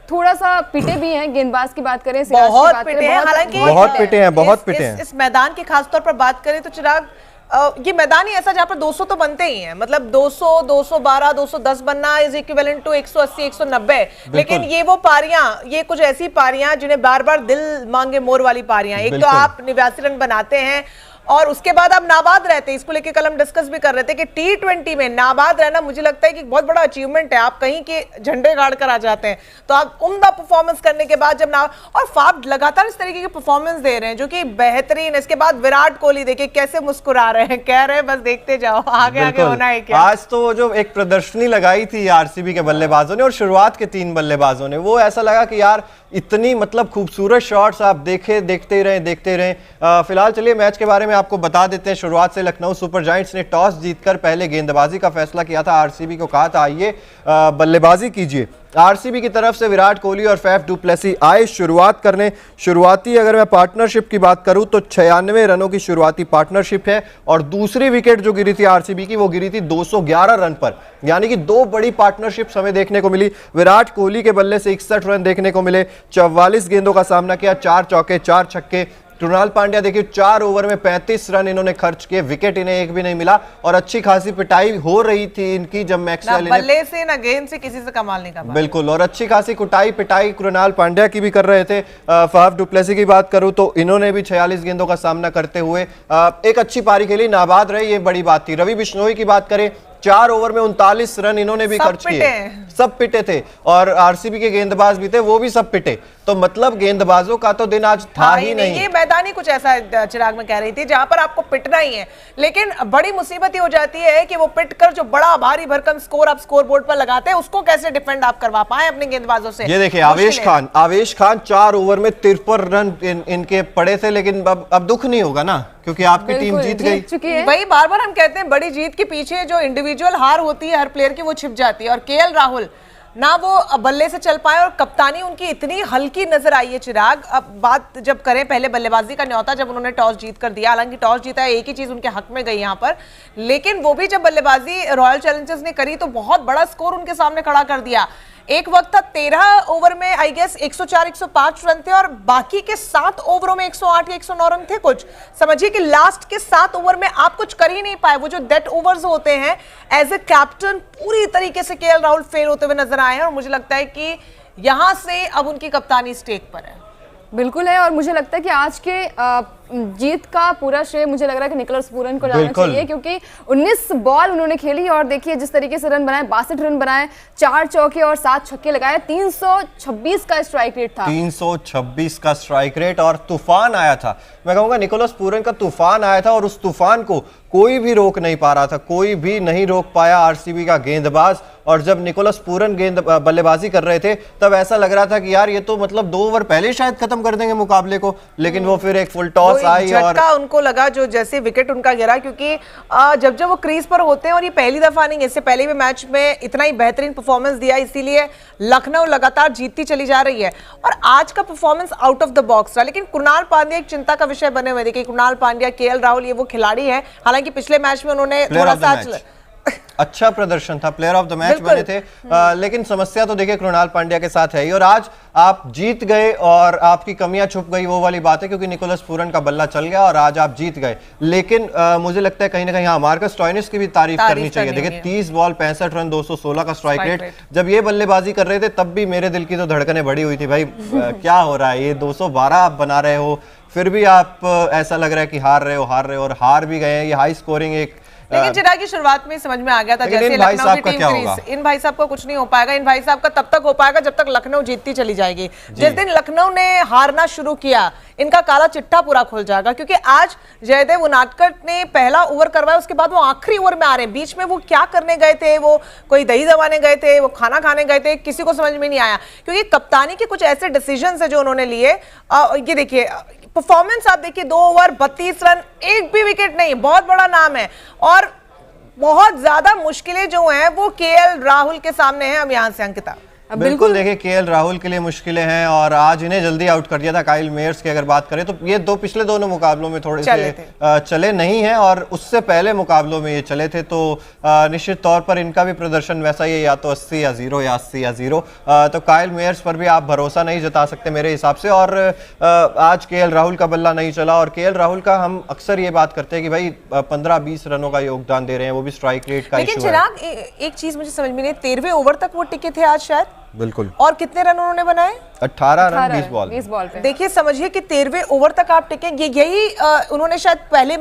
थोड़ा सा पिटे भी हैं। गेंदबाज की बात करें, बहुत पिटे हैं, हालांकि बहुत पिटे हैं, बहुत पिटे हैं। इस मैदान की खासतौर पर बात करें तो चिराग, ये मैदान ही ऐसा जहां पर 200 तो बनते ही हैं, मतलब 200, 212, 210 बनना इज इक्विवेलेंट टू 180, 190। लेकिन ये वो पारियां, ये कुछ ऐसी पारियां जिन्हें बार बार दिल मांगे मोर वाली पारियां। एक तो आप 89 रन बनाते हैं और उसके बाद आप नाबाद रहते हैं। इसको लेके कल हम डिस्कस भी कर रहे थे कि T20 में नाबाद रहना मुझे लगता है कि बहुत बड़ा अचीवमेंट है। आप कहीं के झंडे गाड़ कर आ जाते हैं, तो आप उम्दा परफॉर्मेंस करने के बाद जब और फाफ लगातार इस तरीके की परफॉर्मेंस दे रहे हैं जो कि बेहतरीन। इसके बाद विराट कोहली देखिए कैसे मुस्कुरा रहे हैं, कह रहे हैं बस देखते जाओ, आगे आगे होना है क्या। आज तो जो एक प्रदर्शनी लगाई थी आरसीबी के बल्लेबाजों ने और शुरुआत के 3 बल्लेबाजों ने, वो ऐसा लगा कि यार इतनी मतलब खूबसूरत शॉट्स आप देखते ही रहे। फिलहाल चलिए मैच के बारे में आपको बता देते हैं। शुरुआत से लखनऊ सुपर जायंट्स ने टॉस जीतकर पहले गेंदबाजी का फैसला किया था। आरसीबी को कहा था आइए बल्लेबाजी कीजिए। आरसीबी की तरफ से विराट कोहली और फैफ डू प्लेसी आए शुरुआत करने। शुरुआती अगर मैं पार्टनरशिप की बात करूं तो 96 रनों की शुरुआती पार्टनरशिप है और दूसरी विकेट जो गिरी थी आरसीबी की वो गिरी थी 211 रन पर, यानी कि 2 बड़ी पार्टनरशिप हमें देखने को मिली। विराट कोहली के बल्ले से 61 रन देखने को मिले, 44 गेंदों का सामना किया, 4 चौके 4 छक्के। कृणाल पांड्या देखिए 4 ओवर में 35 रन इन्होंने खर्च किए, विकेट इन्हें एक भी नहीं मिला और अच्छी खासी पिटाई हो रही थी इनकी जब मैक्सवेल ने बल्ले से ना गेंद से किसी से कमाल नहीं कमा। बिल्कुल, और अच्छी खासी पिटाई कृणाल पांड्या की भी कर रहे थे। फाफ डू प्लेसी की बात करूं तो इन्होंने भी 46 गेंदों का सामना करते हुए एक अच्छी पारी खेली, नाबाद रहे, ये बड़ी बात थी। रवि बिश्नोई की बात करें 4 ओवर में 39 रन इन्होंने भी खर्च किए, सब पिटे थे और आरसीबी के गेंदबाज भी थे, वो भी सब पिटे। तो मतलब गेंदबाजों का तो दिन आज था ही नहीं। ये मैदान ही कुछ ऐसा चिराग में कह रही थी जहां पर आपको पिटना ही है, लेकिन बड़ी मुसीबत ये हो जाती है कि वो पिट कर जो बड़ा भारी भरकम स्कोर आप स्कोर बोर्ड पर लगाते हैं उसको कैसे डिफेंड आप करवा पाए अपने गेंदबाजों से। ये देखिए आवेश खान 4 ओवर में 53 रन इनके पड़े थे, लेकिन अब दुख नहीं होगा ना क्योंकि आपकी टीम जीत गई। वही बार बार हम कहते हैं बड़ी जीत के पीछे जो इंडिविजुअल हार होती है हर प्लेयर की वो छिप जाती है, और केएल राहुल ना वो बल्ले से चल पाए और कप्तानी उनकी इतनी हल्की नजर आई है। चिराग, अब बात जब करें पहले बल्लेबाजी का न्योता जब उन्होंने टॉस जीत कर दिया, हालांकि टॉस जीता है एक ही चीज उनके हक में गई यहाँ पर, लेकिन वो भी जब बल्लेबाजी रॉयल चैलेंजर्स ने करी तो बहुत बड़ा स्कोर उनके सामने खड़ा कर दिया। एक वक्त था 13 ओवर में आई गेस 104-105 रन थे और बाकी के 7 ओवरों में 108 या 109 रन थे कुछ। समझिए कि लास्ट के 7 ओवर में आप कुछ कर ही नहीं पाए। वो जो डेड ओवर्स होते हैं एज ए कैप्टन पूरी तरीके से केएल राहुल फेल होते हुए नजर आए हैं और मुझे लगता है कि यहां से अब उनकी कप्तानी स्टेक पर है। बिल्कुल है, और मुझे लगता है कि आज के जीत का पूरा श्रेय मुझे लग रहा है कि निकोलस पूरन को जाना चाहिए, क्योंकि 19 बॉल उन्होंने खेली और देखिए जिस तरीके से रन बनाए, 62 रन बनाए, 4 चौके और 7 छक्के लगाए, 326 का स्ट्राइक रेट था। 326 का स्ट्राइक रेट और तूफान आया था। मैं कहूंगा निकोलस पूरन का तूफान आया था और उस तूफान को कोई भी रोक नहीं पा रहा था, कोई भी नहीं रोक पाया आरसीबी का गेंदबाज। और जब निकोलस पूरन बल्लेबाजी कर रहे थे तब ऐसा लग रहा था कि यार ये तो मतलब 2 ओवर पहले शायद खत्म कर देंगे मुकाबले को, लेकिन वो फिर एक फुल टॉस आई और उनको लगा जो जैसे विकेट उनका गिरा, क्योंकि जब वो क्रीज पर होते हैं और ये पहली दफा नहीं, इससे पहले भी मैच में इतना ही बेहतरीन परफॉर्मेंस दिया, इसीलिए लखनऊ लगातार जीतती चली जा रही है। और आज का performance out of the box था, लेकिन कृणाल पांड्या एक चिंता का विषय बने हुए। देखिए कृणाल पांड्या, केएल राहुल ये वो खिलाड़ी है, हालांकि पिछले मैच में उन्होंने थोड़ा सा अच्छा प्रदर्शन था, प्लेयर ऑफ द मैच बने थे, लेकिन समस्या तो देखिए कृणाल पांड्या के साथ है ही। और आज आप जीत गए और आपकी कमियां छुप गई, वो वाली बात है, क्योंकि निकोलस पूरन का बल्ला चल गया और आज आप जीत गए। लेकिन मुझे लगता है कहीं ना कहीं हाँ मार्कस स्टोइनिस की भी तारीफ करनी चाहिए। देखिए 30 बॉल 65 रन 216 का स्ट्राइक रेट। जब ये बल्लेबाजी कर रहे थे तब भी मेरे दिल की तो धड़कनें बढ़ी हुई थी, भाई क्या हो रहा है, ये 212 आप बना रहे हो, फिर भी आप ऐसा लग रहा है कि हार रहे हो और हार भी गए हैं। ये हाई स्कोरिंग एक, लेकिन चिराग की शुरुआत में समझ में आ गया था जैसे लखनऊ की टीम, इन भाई साहब को कुछ नहीं हो पाएगा। इन भाई साहब का तब तक हो पाएगा जब तक लखनऊ जीतती चली जाएगी। जिस दिन लखनऊ ने हारना शुरू किया इनका काला चिट्ठा पूरा खुल जाएगा, क्योंकि आज जयदेव उनादकट ने पहला ओवर करवाया, उसके बाद वो आखिरी ओवर में आ रहे हैं। बीच में वो क्या करने गए थे, वो कोई दही जमाने गए थे, वो खाना खाने गए थे, किसी को समझ में नहीं आया, क्योंकि कप्तानी के कुछ ऐसे डिसीजन है जो उन्होंने लिए। ये देखिए परफॉर्मेंस आप देखिए, 2 ओवर 32 रन, एक भी विकेट नहीं, बहुत बड़ा नाम है। और बहुत ज्यादा मुश्किलें जो हैं वो केएल राहुल के सामने हैं। अब यहां से अंकिता बिल्कुल देखिए केएल राहुल के लिए मुश्किलें हैं और आज इन्हें जल्दी आउट कर दिया था। काइल मेयर्स की अगर बात करें तो ये पिछले दोनों मुकाबलों में थोड़े से चले नहीं हैं और उससे पहले मुकाबलों में ये चले थे, तो निश्चित तौर पर इनका भी प्रदर्शन वैसा ही है, या तो 80 या 0 या 80 या 0। तो काइल मेयर्स पर भी आप भरोसा नहीं जता सकते मेरे हिसाब से। और आज केएल राहुल का बल्ला नहीं चला और केएल राहुल का हम अक्सर ये बात करते हैं कि भाई 15-20 रनों का योगदान दे रहे हैं, वो भी स्ट्राइक रेट का इशू है। लेकिन चिराग एक चीज मुझे समझ में नहीं, 13वें ओवर तक वो टिके थे आज शायद। बिल्कुल। और कितने रन उन्होंने बनाए? 18 रन 20 बॉल पे। देखिए समझिए कि 13वें ओवर तक आप टिके, यही उन्होंने शायद पहले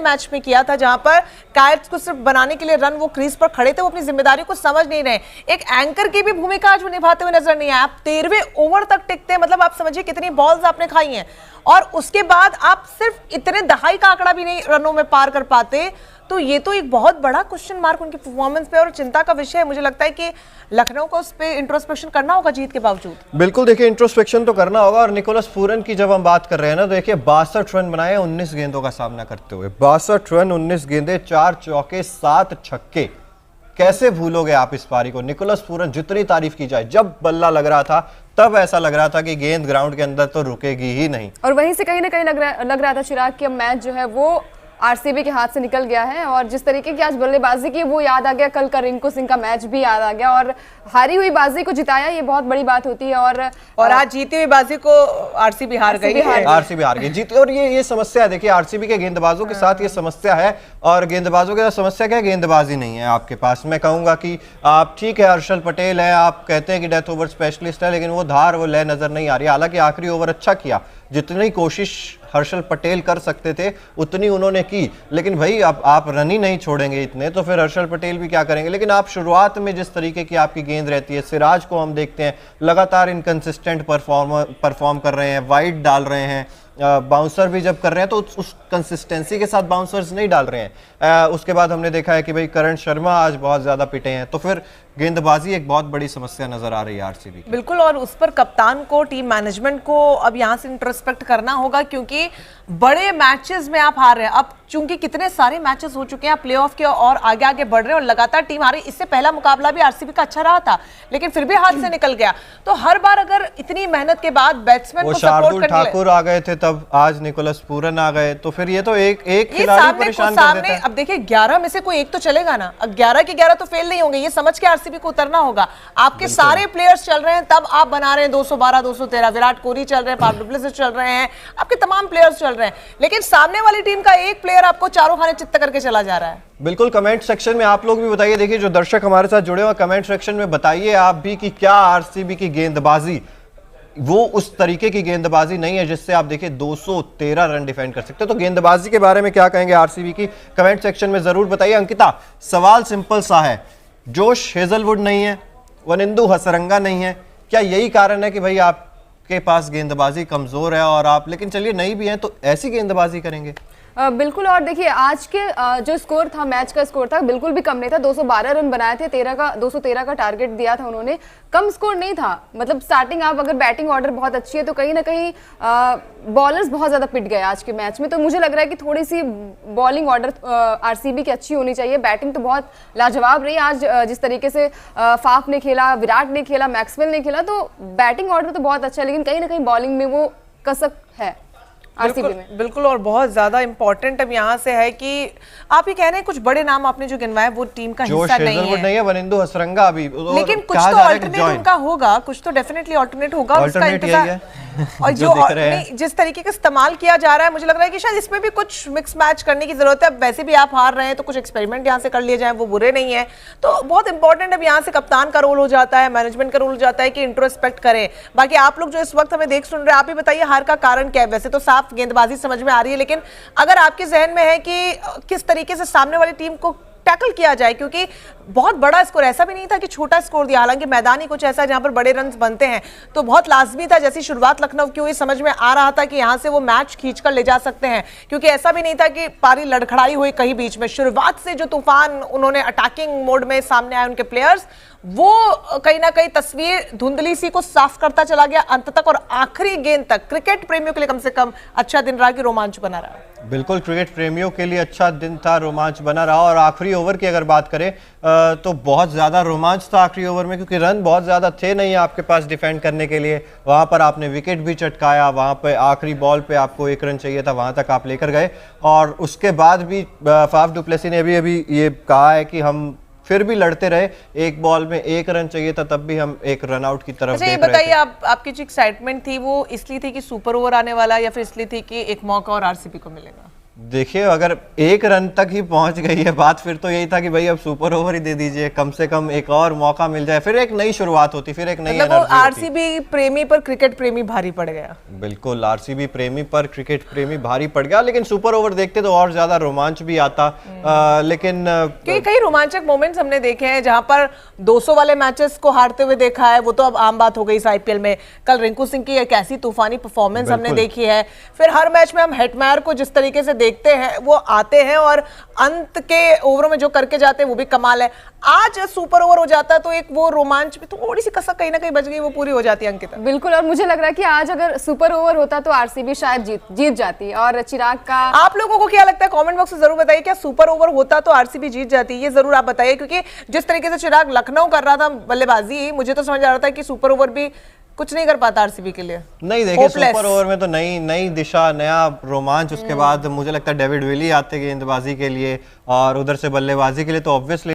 मैच में किया था, जहां पर कायर्स को सिर्फ बनाने के लिए रन वो क्रीज पर खड़े थे, वो अपनी जिम्मेदारी को समझ नहीं रहे। एक एंकर की भी भूमिका आज वो निभाते हुए नजर नहीं आया। आप 13वें ओवर तक टिकते हैं, मतलब आप समझिए कितनी बॉल्स आपने खाई हैं, और उसके बाद आप सिर्फ इतने दहाई का आंकड़ा भी नहीं रनों में पार कर पाते। तो ये तो एक बहुत बड़ा क्वेश्चन मार्क उनकी परफॉर्मेंस पे और चिंता का विषय है। मुझे लगता है कि लखनऊ को उस पे इंट्रोस्पेक्शन करना होगा जीत के बावजूद। बिल्कुल देखिए इंट्रोस्पेक्शन तो करना होगा। और निकोलस पूरन की जब हम बात कर रहे हैं ना, तो देखिए 62 रन बनाए 19 गेंदों का सामना करते हुए। 62 रन 19 गेंदे, 4 चौके 7 छक्के। कैसे भूलोगे आप इस पारी को? निकोलस पूरन जितनी तारीफ की जाए, जब बल्ला लग रहा था तब ऐसा लग रहा था कि गेंद ग्राउंड के अंदर तो रुकेगी ही नहीं, और वहीं से कहीं ना कहीं लग रहा था चिराग कि अब मैच जो है वो आरसीबी के हाथ से निकल गया है। और जिस तरीके की आज बल्लेबाजी की वो याद आ गया, कल का रिंकू सिंह का मैच भी याद आ गया, और हारी हुई बाजी को जिताया, ये बहुत बड़ी बात होती है। और आज जीती हुई बाजी को आरसीबी हार गई है। आरसीबी हार गई जीती। और ये समस्या है, देखिए आरसीबी के गेंदबाजों के साथ ये समस्या है। और गेंदबाजों के साथ समस्या क्या है? गेंदबाजी नहीं है आपके पास। मैं कहूंगा कि आप ठीक है, हर्षल पटेल है, आप कहते हैं कि डेथ ओवर स्पेशलिस्ट है, लेकिन वो धार वो लय नजर नहीं आ रही। हालांकि आखिरी ओवर अच्छा किया, जितनी कोशिश हर्षल पटेल कर सकते थे उतनी उन्होंने की, लेकिन भाई आप रन ही नहीं छोड़ेंगे इतने, तो फिर हर्षल पटेल भी क्या करेंगे। लेकिन आप शुरुआत में जिस तरीके की आपकी गेंद रहती है, सिराज को हम देखते हैं लगातार इनकंसिस्टेंट परफॉर्म कर रहे हैं, वाइड डाल रहे हैं, बाउंसर भी जब कर रहे हैं तो उस कंसिस्टेंसी के साथ बाउंसर्स नहीं डाल रहे हैं। उसके बाद हमने देखा है कि भाई करण शर्मा आज बहुत ज्यादा पिटे हैं, तो फिर गेंदबाजी एक बहुत बड़ी समस्या नजर आ रही है आरसीबी की। बिल्कुल, और उस पर कप्तान को, टीम मैनेजमेंट को अब यहाँ से इंट्रोस्पेक्ट करना होगा, क्योंकि बड़े मैचेस में आप हार रहे हैं। अब चूंकि कितने सारे मैचेस हो चुके हैं, प्लेऑफ के और आगे बढ़ रहे हैं और लगातार टीम हारी। इससे पहला मुकाबला भी आरसीबी का अच्छा रहा था, लेकिन फिर भी हाथ से निकल गया। तो हर बार अगर इतनी मेहनत के बाद बैट्समैन को सपोर्ट करने, ठाकुर आ गए थे तब, आज निकोलस पूरन आ गए, तो फिर ये तो एक खिलाड़ी परेशान कर देता है। अब देखिए 11 में से कोई एक तो चलेगा ना, अब 11 के 11 तो फेल नहीं होंगे, ये समझ के आरसीबी को उतरना होगा। आपके सारे प्लेयर्स चल रहे हैं, तब आप बना रहे हैं 212 213, विराट कोहली चल रहे हैं, फाफ डुप्लेसिस चल रहे हैं, आपके तमाम प्लेयर्स चल रहे हैं, लेकिन सामने वाली टीम का एक प्लेयर आपको चारों खाने चित्त करके चला जा रहा है। बिल्कुल, कमेंट सेक्शन में आप लोग भी बताइए। देखिए जो दर्शक हमारे साथ जुड़े हुए कमेंट सेक्शन में बताइए आप भी कि क्या आरसीबी की गेंदबाजी वो उस तरीके की गेंदबाजी नहीं है जिससे आप देखिए 213 रन डिफेंड कर सकते हो। तो गेंदबाजी के बारे में क्या कहेंगे आरसीबी की, कमेंट सेक्शन में जरूर बताइए। अंकिता, सवाल सिंपल सा है, जोश हेजलवुड नहीं है, वनिंदु हसरंगा नहीं है, क्या यही कारण है कि भाई आपके पास गेंदबाजी कमजोर है और आप, लेकिन चलिए नहीं भी हैं तो ऐसी गेंदबाजी करेंगे? बिल्कुल, और देखिए आज के जो स्कोर था, मैच का स्कोर था, बिल्कुल भी कम नहीं था। 212 रन बनाए थे, 213 का टारगेट दिया था उन्होंने, कम स्कोर नहीं था। मतलब स्टार्टिंग आप अगर बैटिंग ऑर्डर बहुत अच्छी है तो कहीं ना कहीं बॉलर्स बहुत ज्यादा पिट गए आज के मैच में। तो मुझे लग रहा है कि थोड़ी सी बॉलिंग ऑर्डर आरसीबी की अच्छी होनी चाहिए। बैटिंग तो बहुत लाजवाब रही आज, जिस तरीके से फाफ ने खेला, विराट ने खेला, मैक्सवेल ने खेला, तो बैटिंग ऑर्डर तो बहुत अच्छा है, लेकिन कहीं ना कहीं बॉलिंग में वो कसक है आरसीबी में। बिल्कुल, और बहुत ज्यादा इंपॉर्टेंट अब यहाँ से है कि आप ही कह रहे हैं कुछ बड़े नाम आपने जो गिनवाए वो टीम का हिस्सा नहीं है, वनिंदु हसरंगा भी, लेकिन कुछ तो अल्टरनेट उनका होगा, कुछ तो डेफिनेटली अल्टरनेट होगा, उसका इंतजार। और जो जिस तरीके का इस्तेमाल किया जा रहा है, मुझे लग रहा है कि शायद इसमें भी कुछ मिक्स मैच करने की जरूरत है। अब वैसे भी आप हार रहे हैं तो कुछ एक्सपेरिमेंट यहाँ से कर लिए जाए, वो बुरे नहीं है। तो बहुत इंपॉर्टेंट अब यहाँ से कप्तान का रोल हो जाता है, मैनेजमेंट का रोल हो जाता है कि इंट्रोस्पेक्ट करें। बाकी आप लोग जो इस वक्त हमें देख सुन रहे हैं, आप ही बताइए हार का कारण क्या है। वैसे तो साफ गेंदबाजी समझ में आ रही है, लेकिन अगर आपके जहन में है कि किस तरीके से सामने वाली टीम को टैकल किया जाए, क्योंकि बहुत बड़ा स्कोर, ऐसा भी नहीं था कि छोटा स्कोर दिया, हालांकि मैदान ही कुछ ऐसा है जहां पर बड़े रन बनते हैं, तो बहुत लाजमी था। जैसी शुरुआत लखनऊ की हुई, समझ में आ रहा था कि यहां से वो मैच खींचकर ले जा सकते हैं, क्योंकि ऐसा भी नहीं था कि पारी लड़खड़ाई हुई कहीं बीच में। शुरुआत से जो तूफान उन्होंने अटैकिंग मोड में सामने आए उनके प्लेयर्स, वो कहीं ना कहीं तस्वीर धुंधली सी को साफ करता चला गया अंत तक, और आखिरी गेंद तक क्रिकेट प्रेमियों के लिए कम से कम अच्छा दिन रहा कि रोमांच बना रहा। बिल्कुल, क्रिकेट प्रेमियों के लिए अच्छा दिन था, रोमांच बना रहा। और आखिरी ओवर की अगर बात करें तो बहुत ज़्यादा रोमांच था आखिरी ओवर में, क्योंकि रन बहुत ज़्यादा थे नहीं आपके पास डिफेंड करने के लिए। वहाँ पर आपने विकेट भी चटकाया, वहाँ पे आखिरी बॉल पे आपको 1 रन चाहिए था, वहाँ तक आप लेकर गए। और उसके बाद भी फाफ डु प्लेसी ने अभी ये कहा है कि हम फिर भी लड़ते रहे, एक बॉल में 1 रन चाहिए था, तब भी हम एक रन आउट की तरफ अच्छा, ये बताइए आपकी जो एक्साइटमेंट थी वो इसलिए थी कि सुपर ओवर आने वाला, या फिर इसलिए थी कि एक मौका और आरसीबी को मिलेगा? देखिए, अगर 1 रन तक ही पहुंच गई है बात, फिर तो यही था कि भाई अब सुपर ओवर ही दे दीजिए, कम से कम एक और मौका मिल जाए, फिर एक नई शुरुआत होती, फिर एक नई एनर्जी होती। आरसीबी प्रेमी पर क्रिकेट प्रेमी भारी पड़ गया। बिल्कुल, आरसीबी प्रेमी पर क्रिकेट प्रेमी भारी पड़ गया, लेकिन सुपर ओवर देखते तो और ज्यादा रोमांच भी आता। लेकिन कई रोमांचक मोमेंट्स हमने देखे हैं जहां पर 200 वाले मैचेस को हारते हुए देखा है, वो तो अब आम बात हो गई इस आईपीएल में। कल रिंकू सिंह की एक ऐसी तूफानी परफॉर्मेंस हमने देखी है। फिर हर मैच में हम हेटमेयर को जिस तरीके से देखते हैं, वो आते हैं और अंत के ओवरों में जो करके जाते हैं वो भी कमाल है। आज सुपर ओवर हो जाता तो एक वो रोमांच भी थोड़ी सी कसक कहीं ना कहीं बच गई, वो पूरी हो जाती है अंकिता। बिल्कुल, और मुझे लग रहा है कि आज अगर सुपर ओवर होता तो आरसीबी शायद जीत जाती। और चिराग का आप लोगों को क्या लगता है, कमेंट बॉक्स में जरूर बताइए, क्या सुपर ओवर होता तो आरसीबी जीत जाती? ये जरूर आप बताइए, क्योंकि जिस तरीके से चिराग लखनऊ कर रहा था बल्लेबाजी, मुझे तो समझ आ रहा था कि सुपर ओवर भी कुछ नहीं कर पाता आरसीबी के लिए। नहीं, देखिए सुपर ओवर में तो नई दिशा, नया रोमांच। उसके बाद मुझे लगता है डेविड विली आते गेंदबाजी के लिए और उधर से बल्लेबाजी के लिए, तो ऑब्वियसली